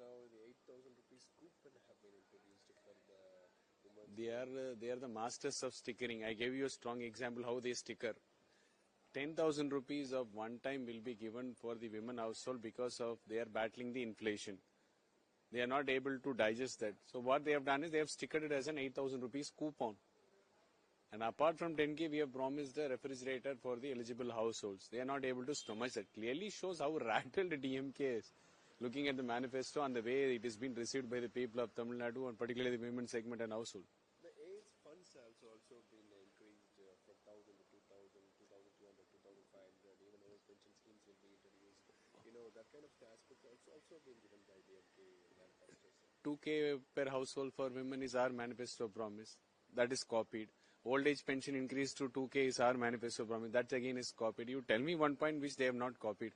now the 8,000 rupees coupon have been introduced for the women. They are the masters of stickering. I gave you a strong example how they sticker. 10,000 rupees of one time will be given for the women household because of they are battling the inflation. They are not able to digest that. So what they have done is they have stickered it as an 8,000 rupees coupon. And apart from 10K, we have promised a refrigerator for the eligible households. They are not able to stomach that. Clearly shows how rattled DMK is. Looking at the manifesto and the way it has been received by the people of Tamil Nadu and particularly the women segment and household. The age funds have also been increased from 1,000 to 2,000, 2,200, 2,500. Even old pension schemes will be introduced. That kind of aspect also been given by DMK manifestos. 2K per household for women is our manifesto promise. That is copied. Old age pension increase to 2K is our manifesto promise. That again is copied. You tell me one point which they have not copied.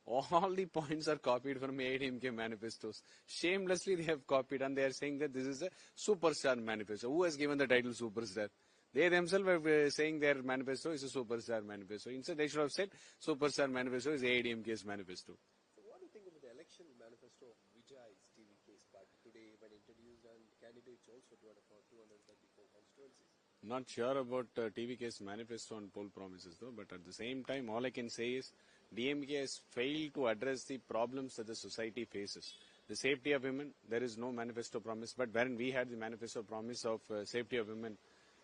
All the points are copied from AIDMK manifestos. Shamelessly they have copied and they are saying that this is a superstar manifesto. Who has given the title superstar? They themselves are saying their manifesto is a superstar manifesto. Instead they should have said superstar manifesto is AIDMK's manifesto. So what do you think about the election manifesto of Vijay's TVK's party today when introduced and candidates also to for 234 constituencies? Not sure about TVK's manifesto on poll promises though, but at the same time, all I can say is DMK has failed to address the problems that the society faces. The safety of women, there is no manifesto promise, but wherein we had the manifesto promise of safety of women,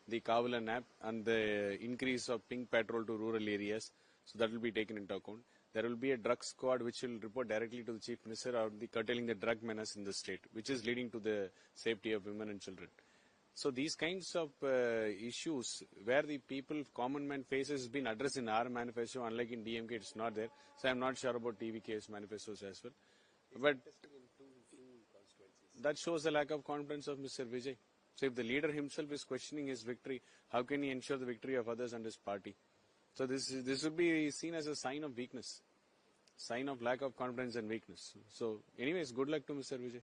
the Kavalan app and the increase of pink patrol to rural areas, so that will be taken into account. There will be a drug squad which will report directly to the Chief Minister on the curtailing the drug menace in the state, which is leading to the safety of women and children. So these kinds of issues where the people, common man faces has been addressed in our manifesto, unlike in DMK, it's not there. So I'm not sure about TVK's manifestos as well. But that shows the lack of confidence of Mr. Vijay. So if the leader himself is questioning his victory, how can he ensure the victory of others and his party? So this would be seen as a sign of weakness, sign of lack of confidence and weakness. So anyways, good luck to Mr. Vijay.